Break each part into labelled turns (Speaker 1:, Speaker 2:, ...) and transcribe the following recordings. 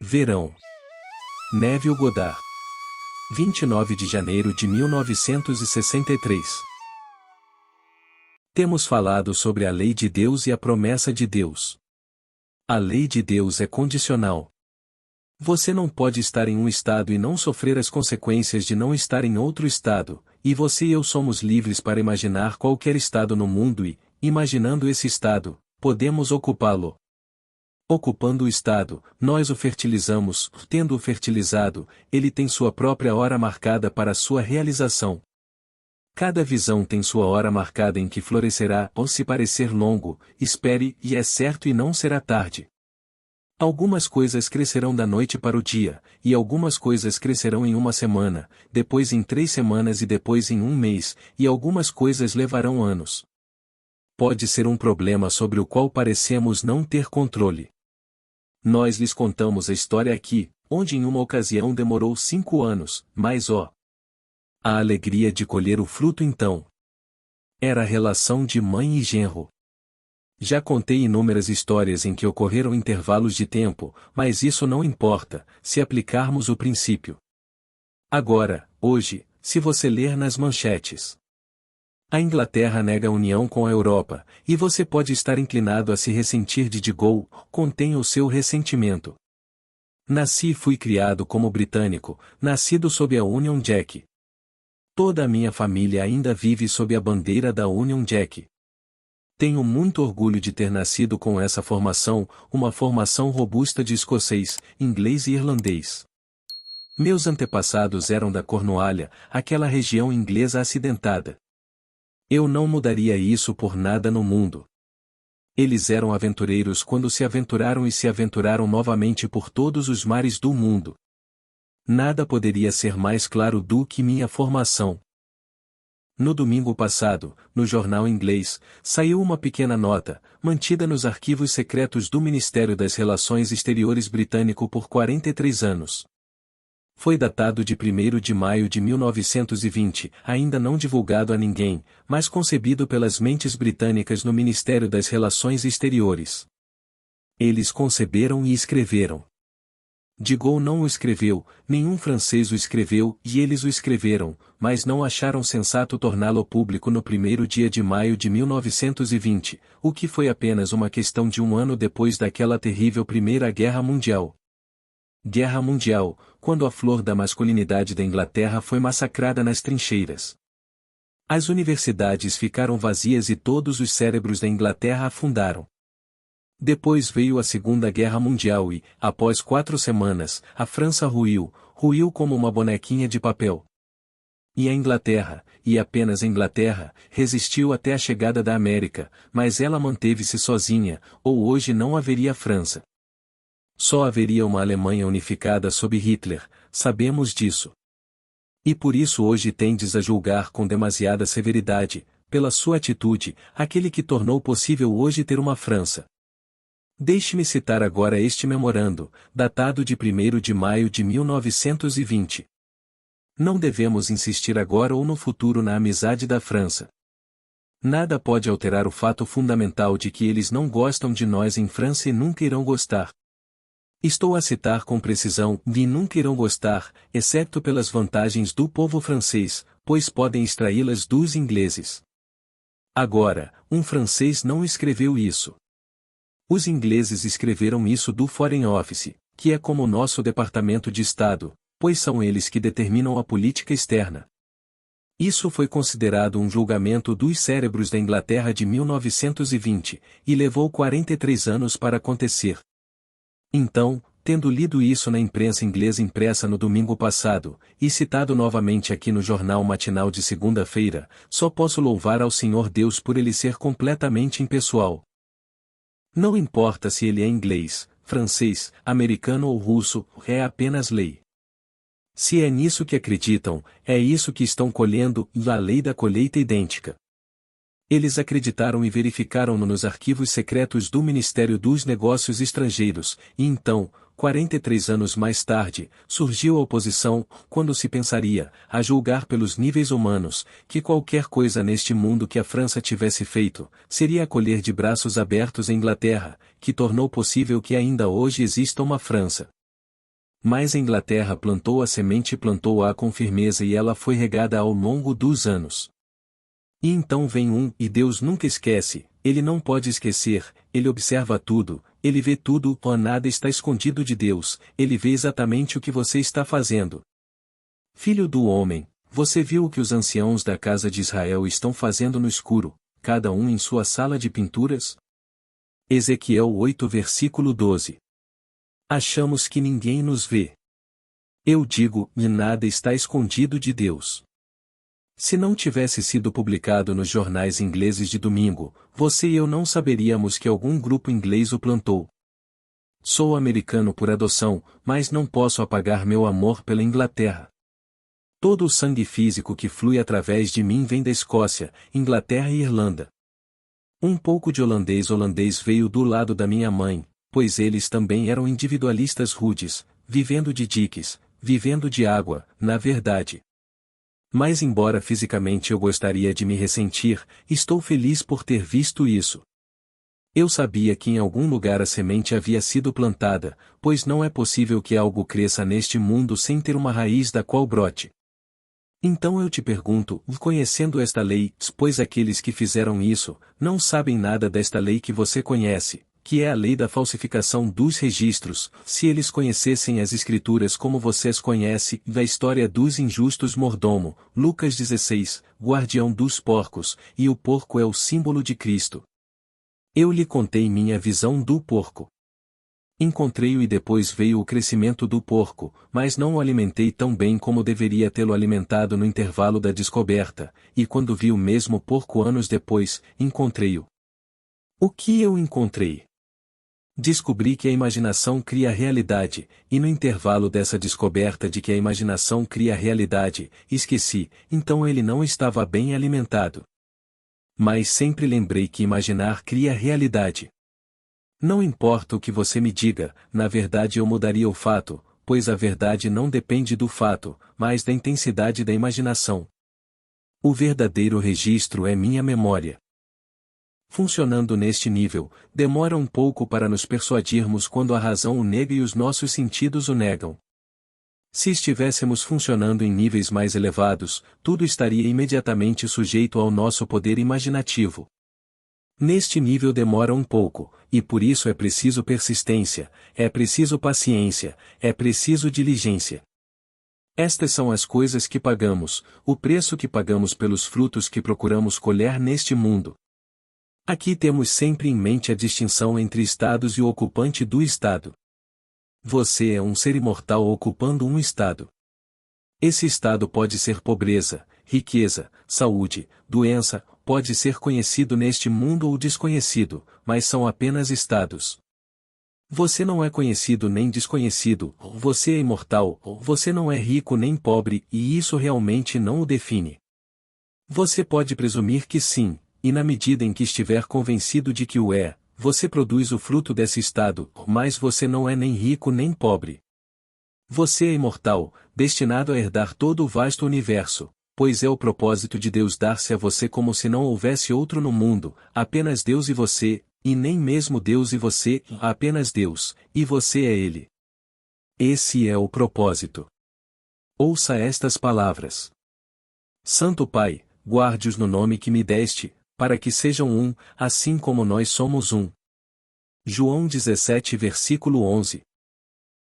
Speaker 1: Verão. Neville Goddard. 29 de janeiro de 1963. Temos falado sobre a lei de Deus e a promessa de Deus. A lei de Deus é condicional. Você não pode estar em um estado e não sofrer as consequências de não estar em outro estado, e você e eu somos livres para imaginar qualquer estado no mundo e, imaginando esse estado, podemos ocupá-lo. Ocupando o estado, nós o fertilizamos, tendo-o fertilizado, ele tem sua própria hora marcada para sua realização. Cada visão tem sua hora marcada em que florescerá, ou se parecer longo, espere, e é certo e não será tarde. Algumas coisas crescerão da noite para o dia, e algumas coisas crescerão em uma semana, depois em 3 semanas e depois em um mês, e algumas coisas levarão anos. Pode ser um problema sobre o qual parecemos não ter controle. Nós lhes contamos a história aqui, onde em uma ocasião demorou 5 anos, mas a alegria de colher o fruto então. Era a relação de mãe e genro. Já contei inúmeras histórias em que ocorreram intervalos de tempo, mas isso não importa, se aplicarmos o princípio. Agora, hoje, se você ler nas manchetes, a Inglaterra nega a união com a Europa, e você pode estar inclinado a se ressentir de Gaulle, contenha o seu ressentimento. Nasci e fui criado como britânico, nascido sob a Union Jack. Toda a minha família ainda vive sob a bandeira da Union Jack. Tenho muito orgulho de ter nascido com essa formação, uma formação robusta de escocês, inglês e irlandês. Meus antepassados eram da Cornualha, aquela região inglesa acidentada. Eu não mudaria isso por nada no mundo. Eles eram aventureiros quando se aventuraram e se aventuraram novamente por todos os mares do mundo. Nada poderia ser mais claro do que minha formação. No domingo passado, no jornal inglês, saiu uma pequena nota, mantida nos arquivos secretos do Ministério das Relações Exteriores britânico por 43 anos. Foi datado de 1º de maio de 1920, ainda não divulgado a ninguém, mas concebido pelas mentes britânicas no Ministério das Relações Exteriores. Eles conceberam e escreveram. De Gaulle não o escreveu, nenhum francês o escreveu, e eles o escreveram, mas não acharam sensato torná-lo público no 1º dia de maio de 1920, o que foi apenas uma questão de um ano depois daquela terrível Primeira Guerra Mundial. Guerra Mundial, quando a flor da masculinidade da Inglaterra foi massacrada nas trincheiras. As universidades ficaram vazias e todos os cérebros da Inglaterra afundaram. Depois veio a Segunda Guerra Mundial e, após 4 semanas, a França ruiu como uma bonequinha de papel. E a Inglaterra, e apenas a Inglaterra, resistiu até a chegada da América, mas ela manteve-se sozinha, ou hoje não haveria França. Só haveria uma Alemanha unificada sob Hitler, sabemos disso. E por isso hoje tendes a julgar com demasiada severidade, pela sua atitude, aquele que tornou possível hoje ter uma França. Deixe-me citar agora este memorando, datado de 1º de maio de 1920. Não devemos insistir agora ou no futuro na amizade da França. Nada pode alterar o fato fundamental de que eles não gostam de nós em França e nunca irão gostar. Estou a citar com precisão, e nunca irão gostar, exceto pelas vantagens do povo francês, pois podem extraí-las dos ingleses. Agora, um francês não escreveu isso. Os ingleses escreveram isso do Foreign Office, que é como o nosso Departamento de Estado, pois são eles que determinam a política externa. Isso foi considerado um julgamento dos cérebros da Inglaterra de 1920, e levou 43 anos para acontecer. Então, tendo lido isso na imprensa inglesa impressa no domingo passado, e citado novamente aqui no jornal matinal de segunda-feira, só posso louvar ao Senhor Deus por ele ser completamente impessoal. Não importa se ele é inglês, francês, americano ou russo, é apenas lei. Se é nisso que acreditam, é isso que estão colhendo, e a lei da colheita idêntica. Eles acreditaram e verificaram-no nos arquivos secretos do Ministério dos Negócios Estrangeiros, e então, 43 anos mais tarde, surgiu a oposição, quando se pensaria, a julgar pelos níveis humanos, que qualquer coisa neste mundo que a França tivesse feito, seria acolher de braços abertos a Inglaterra, que tornou possível que ainda hoje exista uma França. Mas a Inglaterra plantou a semente e plantou-a com firmeza e ela foi regada ao longo dos anos. E então vem e Deus nunca esquece, ele não pode esquecer, ele observa tudo, ele vê tudo, nada está escondido de Deus, ele vê exatamente o que você está fazendo. Filho do homem, você viu o que os anciãos da casa de Israel estão fazendo no escuro, cada um em sua sala de pinturas? Ezequiel 8 versículo 12. Achamos que ninguém nos vê. Eu digo, e nada está escondido de Deus. Se não tivesse sido publicado nos jornais ingleses de domingo, você e eu não saberíamos que algum grupo inglês o plantou. Sou americano por adoção, mas não posso apagar meu amor pela Inglaterra. Todo o sangue físico que flui através de mim vem da Escócia, Inglaterra e Irlanda. Um pouco de holandês veio do lado da minha mãe, pois eles também eram individualistas rudes, vivendo de diques, vivendo de água, na verdade. Mas embora fisicamente eu gostaria de me ressentir, estou feliz por ter visto isso. Eu sabia que em algum lugar a semente havia sido plantada, pois não é possível que algo cresça neste mundo sem ter uma raiz da qual brote. Então eu te pergunto, conhecendo esta lei, pois aqueles que fizeram isso, não sabem nada desta lei que você conhece, que é a lei da falsificação dos registros, se eles conhecessem as Escrituras como vocês conhecem, da história dos injustos mordomo, Lucas 16, guardião dos porcos, e o porco é o símbolo de Cristo. Eu lhe contei minha visão do porco. Encontrei-o e depois veio o crescimento do porco, mas não o alimentei tão bem como deveria tê-lo alimentado no intervalo da descoberta, e quando vi o mesmo porco anos depois, encontrei-o. O que eu encontrei? Descobri que a imaginação cria a realidade, e no intervalo dessa descoberta de que a imaginação cria a realidade, esqueci, então ele não estava bem alimentado. Mas sempre lembrei que imaginar cria a realidade. Não importa o que você me diga, na verdade eu mudaria o fato, pois a verdade não depende do fato, mas da intensidade da imaginação. O verdadeiro registro é minha memória. Funcionando neste nível, demora um pouco para nos persuadirmos quando a razão o nega e os nossos sentidos o negam. Se estivéssemos funcionando em níveis mais elevados, tudo estaria imediatamente sujeito ao nosso poder imaginativo. Neste nível demora um pouco, e por isso é preciso persistência, é preciso paciência, é preciso diligência. Estas são as coisas que pagamos, o preço que pagamos pelos frutos que procuramos colher neste mundo. Aqui temos sempre em mente a distinção entre estados e o ocupante do estado. Você é um ser imortal ocupando um estado. Esse estado pode ser pobreza, riqueza, saúde, doença, pode ser conhecido neste mundo ou desconhecido, mas são apenas estados. Você não é conhecido nem desconhecido, você é imortal, você não é rico nem pobre, e isso realmente não o define. Você pode presumir que sim, e na medida em que estiver convencido de que o é, você produz o fruto desse estado, mas você não é nem rico nem pobre. Você é imortal, destinado a herdar todo o vasto universo, pois é o propósito de Deus dar-se a você como se não houvesse outro no mundo, apenas Deus e você, e nem mesmo Deus e você, apenas Deus, e você é Ele. Esse é o propósito. Ouça estas palavras. Santo Pai, guarde-os no nome que me deste, para que sejam um, assim como nós somos um. João 17 versículo 11.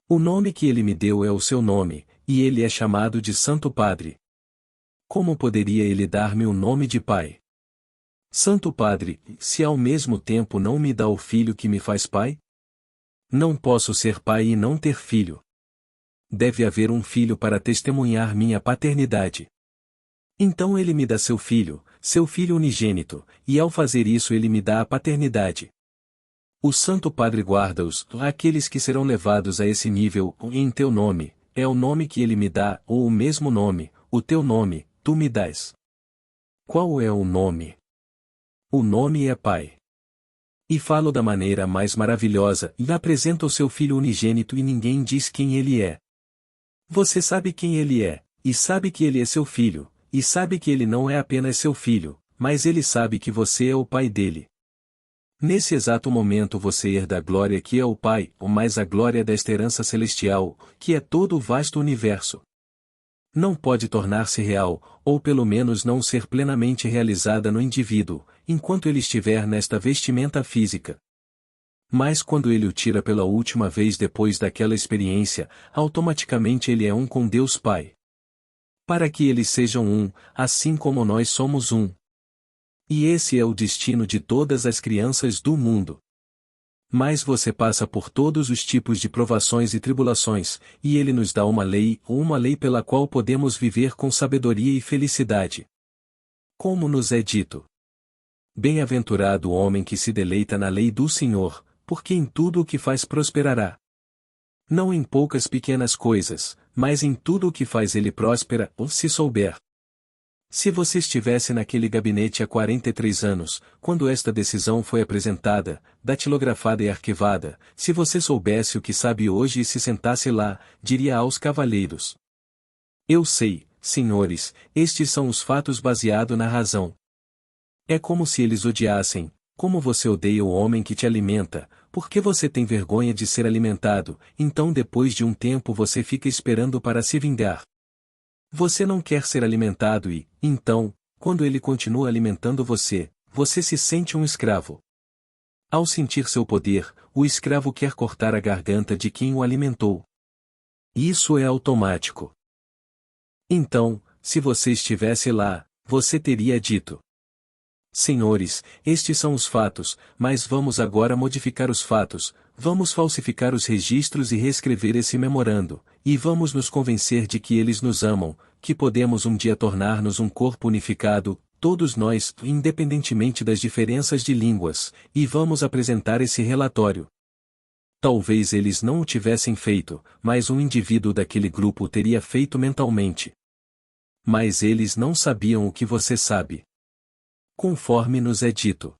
Speaker 1: O nome que ele me deu é o seu nome, e ele é chamado de Santo Padre. Como poderia ele dar-me o nome de Pai? Santo Padre, se ao mesmo tempo não me dá o filho que me faz pai? Não posso ser pai e não ter filho. Deve haver um filho para testemunhar minha paternidade. Então ele me dá seu filho unigênito, e ao fazer isso ele me dá a paternidade. O Santo Padre guarda-os, aqueles que serão levados a esse nível, em teu nome, é o nome que ele me dá, ou o mesmo nome, o teu nome, tu me dás. Qual é o nome? O nome é Pai. E falo da maneira mais maravilhosa, e apresenta o seu filho unigênito e ninguém diz quem ele é. Você sabe quem ele é, e sabe que ele é seu filho, e sabe que ele não é apenas seu filho, mas ele sabe que você é o pai dele. Nesse exato momento você herda a glória que é o Pai, ou mais a glória desta herança celestial, que é todo o vasto universo. Não pode tornar-se real, ou pelo menos não ser plenamente realizada no indivíduo, enquanto ele estiver nesta vestimenta física. Mas quando ele o tira pela última vez depois daquela experiência, automaticamente ele é um com Deus Pai. Para que eles sejam um, assim como nós somos um. E esse é o destino de todas as crianças do mundo. Mas você passa por todos os tipos de provações e tribulações, e ele nos dá uma lei pela qual podemos viver com sabedoria e felicidade. Como nos é dito: bem-aventurado o homem que se deleita na lei do Senhor, porque em tudo o que faz prosperará. Não em poucas pequenas coisas, mas em tudo o que faz ele próspera, ou se souber. Se você estivesse naquele gabinete há 43 anos, quando esta decisão foi apresentada, datilografada e arquivada, se você soubesse o que sabe hoje e se sentasse lá, diria aos cavalheiros: eu sei, senhores, estes são os fatos baseados na razão. É como se eles odiassem, como você odeia o homem que te alimenta, porque você tem vergonha de ser alimentado, então depois de um tempo você fica esperando para se vingar. Você não quer ser alimentado e, então, quando ele continua alimentando você, você se sente um escravo. Ao sentir seu poder, o escravo quer cortar a garganta de quem o alimentou. Isso é automático. Então, se você estivesse lá, você teria dito: senhores, estes são os fatos, mas vamos agora modificar os fatos, vamos falsificar os registros e reescrever esse memorando, e vamos nos convencer de que eles nos amam, que podemos um dia tornar-nos um corpo unificado, todos nós, independentemente das diferenças de línguas, e vamos apresentar esse relatório. Talvez eles não o tivessem feito, mas um indivíduo daquele grupo o teria feito mentalmente. Mas eles não sabiam o que você sabe. Conforme nos é dito.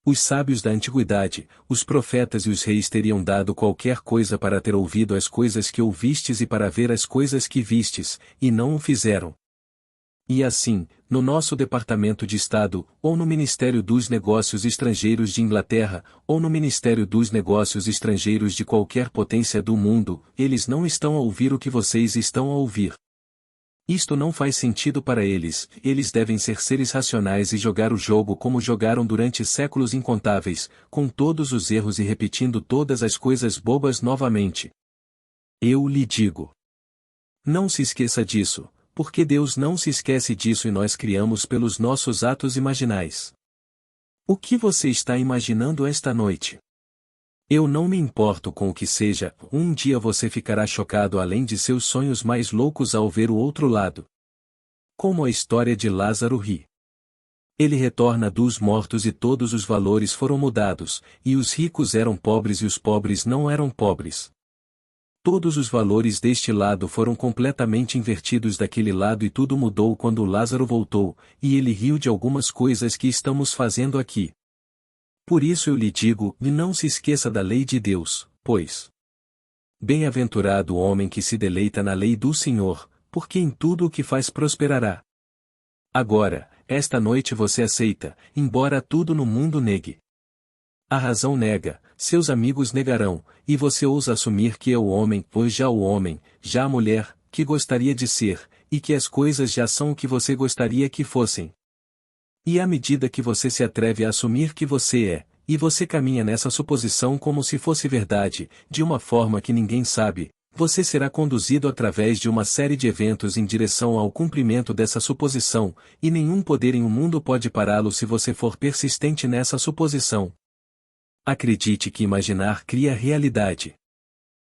Speaker 1: Os sábios da antiguidade, os profetas e os reis teriam dado qualquer coisa para ter ouvido as coisas que ouvistes e para ver as coisas que vistes, e não o fizeram. E assim, no nosso Departamento de Estado, ou no Ministério dos Negócios Estrangeiros de Inglaterra, ou no Ministério dos Negócios Estrangeiros de qualquer potência do mundo, eles não estão a ouvir o que vocês estão a ouvir. Isto não faz sentido para eles, eles devem ser seres racionais e jogar o jogo como jogaram durante séculos incontáveis, com todos os erros e repetindo todas as coisas bobas novamente. Eu lhe digo. Não se esqueça disso, porque Deus não se esquece disso e nós criamos pelos nossos atos imaginais. O que você está imaginando esta noite? Eu não me importo com o que seja, um dia você ficará chocado além de seus sonhos mais loucos ao ver o outro lado. Como a história de Lázaro ri. Ele retorna dos mortos e todos os valores foram mudados, e os ricos eram pobres e os pobres não eram pobres. Todos os valores deste lado foram completamente invertidos daquele lado e tudo mudou quando Lázaro voltou, e ele riu de algumas coisas que estamos fazendo aqui. Por isso eu lhe digo, e não se esqueça da lei de Deus, pois bem-aventurado o homem que se deleita na lei do Senhor, porque em tudo o que faz prosperará. Agora, esta noite você aceita, embora tudo no mundo negue. A razão nega, seus amigos negarão, e você ousa assumir que é o homem, pois já o homem, já a mulher, que gostaria de ser, e que as coisas já são o que você gostaria que fossem. E à medida que você se atreve a assumir que você é, e você caminha nessa suposição como se fosse verdade, de uma forma que ninguém sabe, você será conduzido através de uma série de eventos em direção ao cumprimento dessa suposição, e nenhum poder em o mundo pode pará-lo se você for persistente nessa suposição. Acredite que imaginar cria realidade.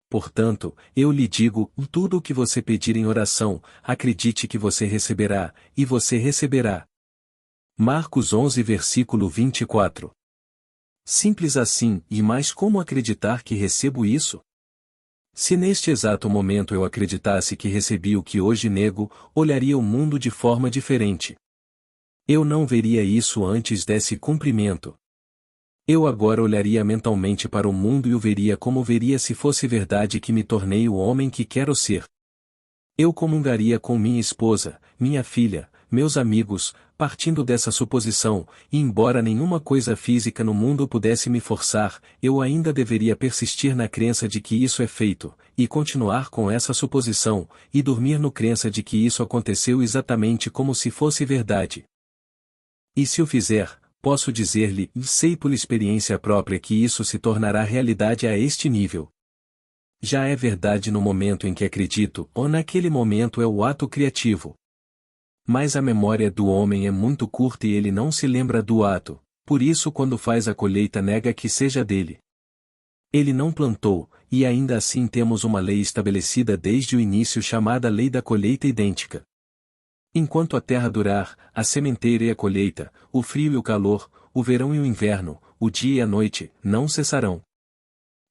Speaker 1: Portanto, eu lhe digo, tudo o que você pedir em oração, acredite que você receberá, e você receberá. Marcos 11 versículo 24. Simples assim, e mais como acreditar que recebo isso? Se neste exato momento eu acreditasse que recebi o que hoje nego, olharia o mundo de forma diferente. Eu não veria isso antes desse cumprimento. Eu agora olharia mentalmente para o mundo e o veria como veria se fosse verdade que me tornei o homem que quero ser. Eu comungaria com minha esposa, minha filha, meus amigos, partindo dessa suposição, e embora nenhuma coisa física no mundo pudesse me forçar, eu ainda deveria persistir na crença de que isso é feito, e continuar com essa suposição, e dormir no crença de que isso aconteceu exatamente como se fosse verdade. E se o fizer, posso dizer-lhe, sei por experiência própria que isso se tornará realidade a este nível. Já é verdade no momento em que acredito, ou naquele momento é o ato criativo. Mas a memória do homem é muito curta e ele não se lembra do ato, por isso quando faz a colheita nega que seja dele. Ele não plantou, e ainda assim temos uma lei estabelecida desde o início chamada Lei da Colheita Idêntica. Enquanto a terra durar, a sementeira e a colheita, o frio e o calor, o verão e o inverno, o dia e a noite, não cessarão.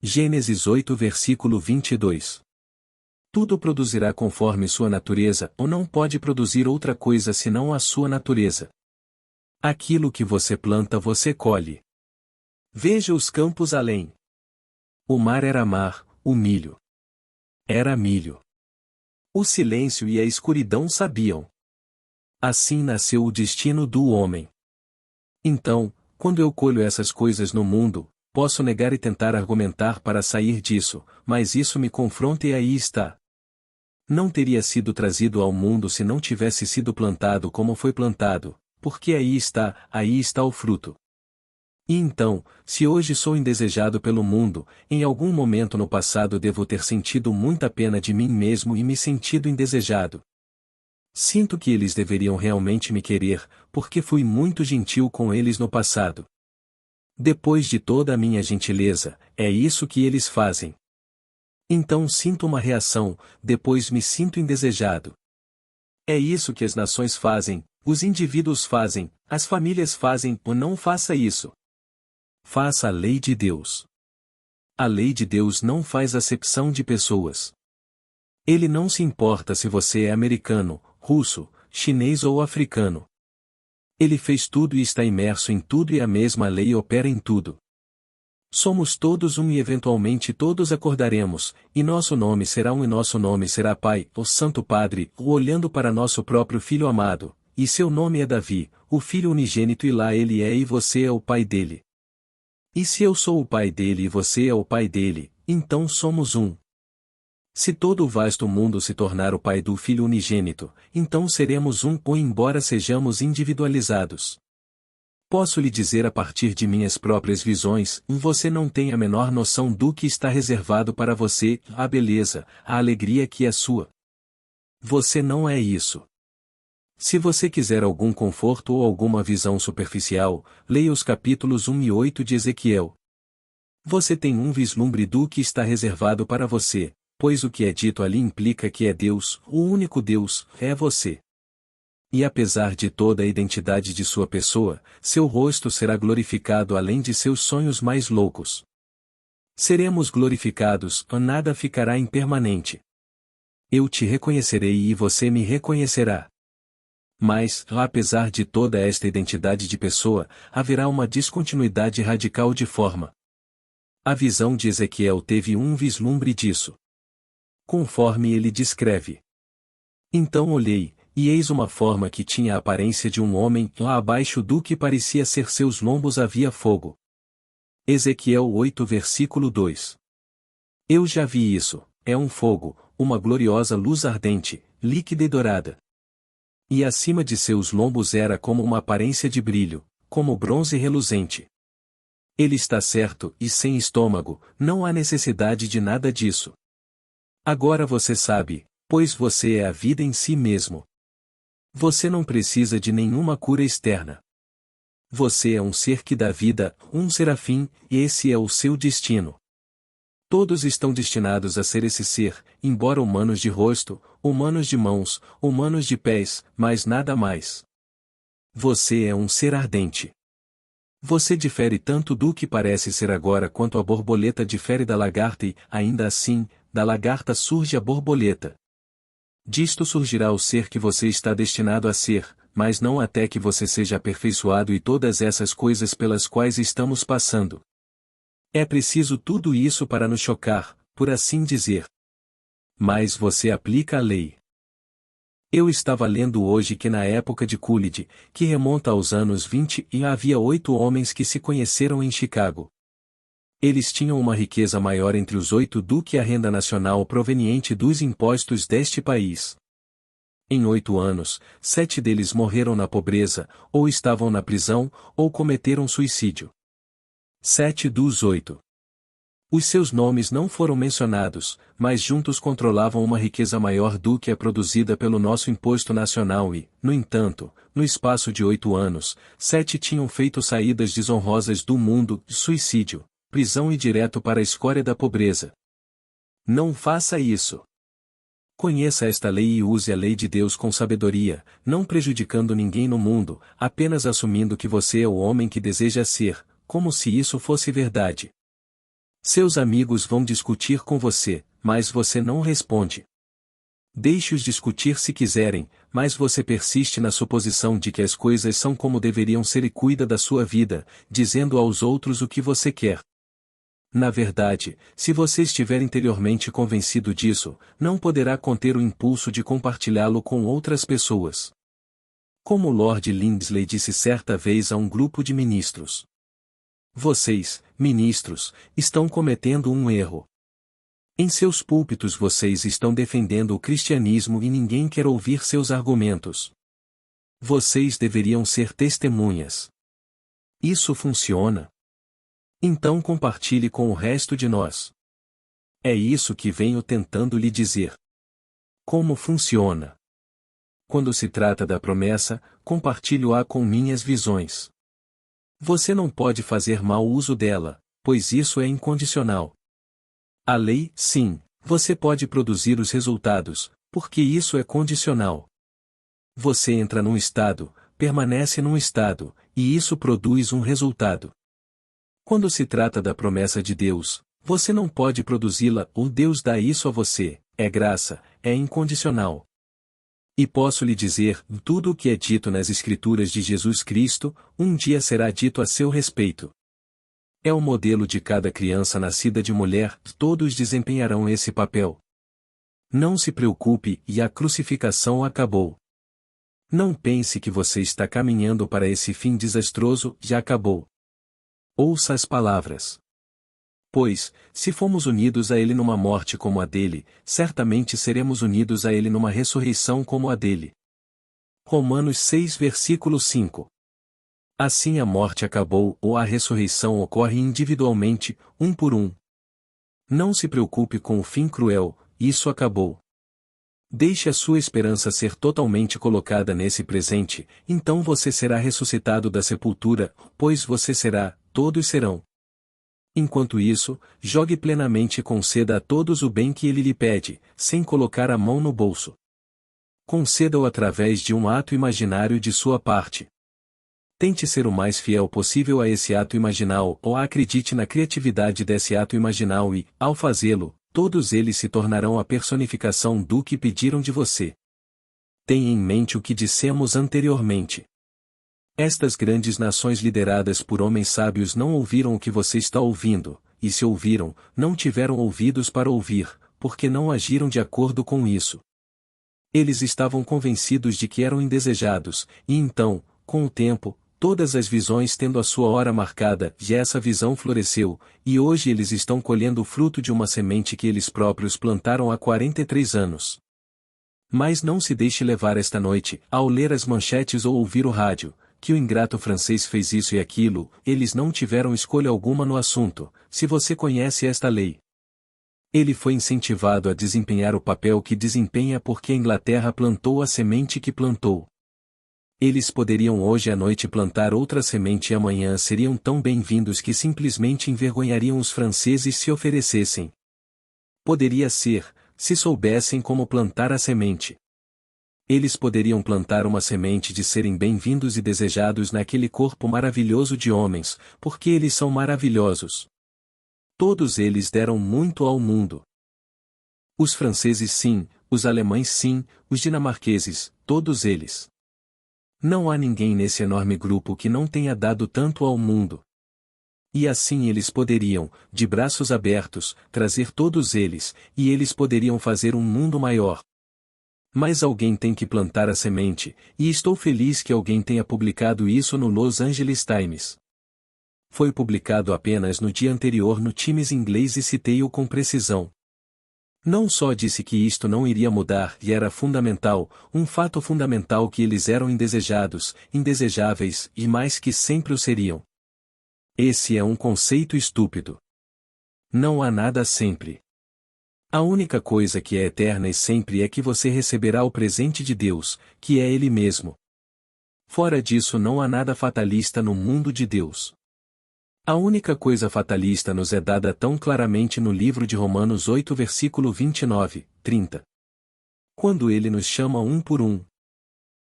Speaker 1: Gênesis 8 versículo 22. Tudo produzirá conforme sua natureza, ou não pode produzir outra coisa senão a sua natureza. Aquilo que você planta você colhe. Veja os campos além. O mar era mar, o milho era milho. O silêncio e a escuridão sabiam. Assim nasceu o destino do homem. Então, quando eu colho essas coisas no mundo, posso negar e tentar argumentar para sair disso, mas isso me confronta e aí está. Não teria sido trazido ao mundo se não tivesse sido plantado como foi plantado, porque aí está o fruto. E então, se hoje sou indesejado pelo mundo, em algum momento no passado devo ter sentido muita pena de mim mesmo e me sentido indesejado. Sinto que eles deveriam realmente me querer, porque fui muito gentil com eles no passado. Depois de toda a minha gentileza, é isso que eles fazem. Então sinto uma reação, depois me sinto indesejado. É isso que as nações fazem, os indivíduos fazem, as famílias fazem, ou não faça isso. Faça a lei de Deus. A lei de Deus não faz acepção de pessoas. Ele não se importa se você é americano, russo, chinês ou africano. Ele fez tudo e está imerso em tudo e a mesma lei opera em tudo. Somos todos um e eventualmente todos acordaremos, e nosso nome será um e nosso nome será Pai, o Santo Padre, ou olhando para nosso próprio Filho amado, e seu nome é Davi, o Filho unigênito e lá ele é e você é o Pai dele. E se eu sou o Pai dele e você é o Pai dele, então somos um. Se todo o vasto mundo se tornar o Pai do Filho unigênito, então seremos um ou embora sejamos individualizados. Posso lhe dizer a partir de minhas próprias visões, você não tem a menor noção do que está reservado para você, a beleza, a alegria que é sua. Você não é isso. Se você quiser algum conforto ou alguma visão superficial, leia os capítulos 1 e 8 de Ezequiel. Você tem um vislumbre do que está reservado para você, pois o que é dito ali implica que é Deus, o único Deus, é você. E apesar de toda a identidade de sua pessoa, seu rosto será glorificado além de seus sonhos mais loucos. Seremos glorificados, nada ficará impermanente. Eu te reconhecerei e você me reconhecerá. Mas, apesar de toda esta identidade de pessoa, haverá uma descontinuidade radical de forma. A visão de Ezequiel teve um vislumbre disso. Conforme ele descreve. Então olhei, e eis uma forma que tinha a aparência de um homem, lá abaixo do que parecia ser seus lombos havia fogo. Ezequiel 8 versículo 2. Eu já vi isso, é um fogo, uma gloriosa luz ardente, líquida e dourada. E acima de seus lombos era como uma aparência de brilho, como bronze reluzente. Ele está certo e sem estômago, não há necessidade de nada disso. Agora você sabe, pois você é a vida em si mesmo. Você não precisa de nenhuma cura externa. Você é um ser que dá vida, um serafim, e esse é o seu destino. Todos estão destinados a ser esse ser, embora humanos de rosto, humanos de mãos, humanos de pés, mas nada mais. Você é um ser ardente. Você difere tanto do que parece ser agora quanto a borboleta difere da lagarta e, ainda assim, da lagarta surge a borboleta. Disto surgirá o ser que você está destinado a ser, mas não até que você seja aperfeiçoado e todas essas coisas pelas quais estamos passando. É preciso tudo isso para nos chocar, por assim dizer. Mas você aplica a lei. Eu estava lendo hoje que na época de Coolidge, que remonta aos anos 20, havia 8 homens que se conheceram em Chicago. Eles tinham uma riqueza maior entre os 8 do que a renda nacional proveniente dos impostos deste país. Em 8 anos, 7 deles morreram na pobreza, ou estavam na prisão, ou cometeram suicídio. 7 dos 8. Os seus nomes não foram mencionados, mas juntos controlavam uma riqueza maior do que a produzida pelo nosso imposto nacional e, no entanto, no espaço de 8 anos, 7 tinham feito saídas desonrosas do mundo, suicídio, prisão e direto para a escória da pobreza. Não faça isso. Conheça esta lei e use a lei de Deus com sabedoria, não prejudicando ninguém no mundo, apenas assumindo que você é o homem que deseja ser, como se isso fosse verdade. Seus amigos vão discutir com você, mas você não responde. Deixe-os discutir se quiserem, mas você persiste na suposição de que as coisas são como deveriam ser e cuida da sua vida, dizendo aos outros o que você quer. Na verdade, se você estiver interiormente convencido disso, não poderá conter o impulso de compartilhá-lo com outras pessoas. Como Lord Lindsley disse certa vez a um grupo de ministros: vocês, ministros, estão cometendo um erro. Em seus púlpitos vocês estão defendendo o cristianismo e ninguém quer ouvir seus argumentos. Vocês deveriam ser testemunhas. Isso funciona? Então compartilhe com o resto de nós. É isso que venho tentando lhe dizer. Como funciona? Quando se trata da promessa, compartilho-a com minhas visões. Você não pode fazer mau uso dela, pois isso é incondicional. A lei, sim, você pode produzir os resultados, porque isso é condicional. Você entra num estado, permanece num estado, e isso produz um resultado. Quando se trata da promessa de Deus, você não pode produzi-la, ou Deus dá isso a você, é graça, é incondicional. E posso lhe dizer, tudo o que é dito nas Escrituras de Jesus Cristo, um dia será dito a seu respeito. É o modelo de cada criança nascida de mulher, todos desempenharão esse papel. Não se preocupe, e a crucificação acabou. Não pense que você está caminhando para esse fim desastroso, já acabou. Ouça as palavras. Pois, se fomos unidos a Ele numa morte como a dele, certamente seremos unidos a Ele numa ressurreição como a dele. Romanos 6 versículo 5. Assim a morte acabou ou a ressurreição ocorre individualmente, um por um. Não se preocupe com o fim cruel, isso acabou. Deixe a sua esperança ser totalmente colocada nesse presente, então você será ressuscitado da sepultura, pois você será, todos serão. Enquanto isso, jogue plenamente e conceda a todos o bem que ele lhe pede, sem colocar a mão no bolso. Conceda-o através de um ato imaginário de sua parte. Tente ser o mais fiel possível a esse ato imaginal ou acredite na criatividade desse ato imaginal e, ao fazê-lo, todos eles se tornarão a personificação do que pediram de você. Tenha em mente o que dissemos anteriormente. Estas grandes nações lideradas por homens sábios não ouviram o que você está ouvindo, e se ouviram, não tiveram ouvidos para ouvir, porque não agiram de acordo com isso. Eles estavam convencidos de que eram indesejados, e então, com o tempo, todas as visões tendo a sua hora marcada, e essa visão floresceu, e hoje eles estão colhendo o fruto de uma semente que eles próprios plantaram há 43 anos. Mas não se deixe levar esta noite, ao ler as manchetes ou ouvir o rádio, que o ingrato francês fez isso e aquilo, eles não tiveram escolha alguma no assunto, se você conhece esta lei. Ele foi incentivado a desempenhar o papel que desempenha porque a Inglaterra plantou a semente que plantou. Eles poderiam hoje à noite plantar outra semente e amanhã seriam tão bem-vindos que simplesmente envergonhariam os franceses se oferecessem. Poderia ser, se soubessem como plantar a semente. Eles poderiam plantar uma semente de serem bem-vindos e desejados naquele corpo maravilhoso de homens, porque eles são maravilhosos. Todos eles deram muito ao mundo. Os franceses sim, os alemães sim, os dinamarqueses, todos eles. Não há ninguém nesse enorme grupo que não tenha dado tanto ao mundo. E assim eles poderiam, de braços abertos, trazer todos eles, e eles poderiam fazer um mundo maior. Mas alguém tem que plantar a semente, e estou feliz que alguém tenha publicado isso no Los Angeles Times. Foi publicado apenas no dia anterior no Times inglês e citei-o com precisão. Não só disse que isto não iria mudar e era fundamental, um fato fundamental que eles eram indesejados, indesejáveis e mais que sempre o seriam. Esse é um conceito estúpido. Não há nada sempre. A única coisa que é eterna e sempre é que você receberá o presente de Deus, que é Ele mesmo. Fora disso não há nada fatalista no mundo de Deus. A única coisa fatalista nos é dada tão claramente no livro de Romanos 8 versículo 29, 30. Quando Ele nos chama um por um.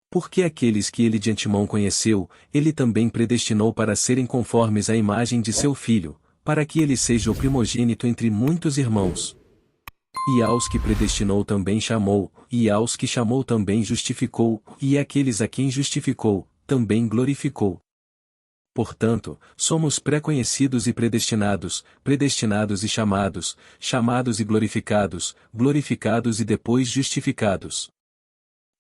Speaker 1: Porque aqueles que Ele de antemão conheceu, Ele também predestinou para serem conformes à imagem de seu Filho, para que Ele seja o primogênito entre muitos irmãos. E aos que predestinou também chamou, e aos que chamou também justificou, e aqueles a quem justificou, também glorificou. Portanto, somos pré-conhecidos e predestinados, predestinados e chamados, chamados e glorificados, glorificados e depois justificados.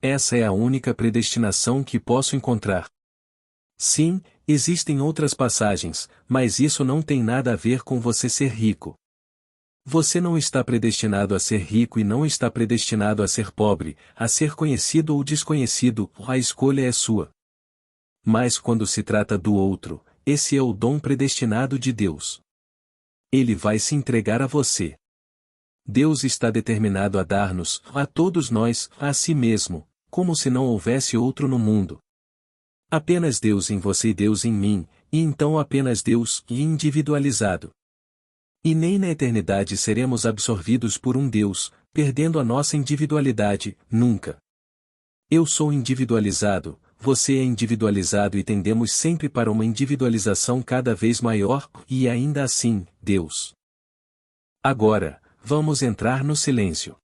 Speaker 1: Essa é a única predestinação que posso encontrar. Sim, existem outras passagens, mas isso não tem nada a ver com você ser rico. Você não está predestinado a ser rico e não está predestinado a ser pobre, a ser conhecido ou desconhecido, a escolha é sua. Mas quando se trata do outro, esse é o dom predestinado de Deus. Ele vai se entregar a você. Deus está determinado a dar-nos, a todos nós, a si mesmo, como se não houvesse outro no mundo. Apenas Deus em você e Deus em mim, e então apenas Deus, e individualizado. E nem na eternidade seremos absorvidos por um Deus, perdendo a nossa individualidade, nunca. Eu sou individualizado, você é individualizado e tendemos sempre para uma individualização cada vez maior, e ainda assim, Deus. Agora, vamos entrar no silêncio.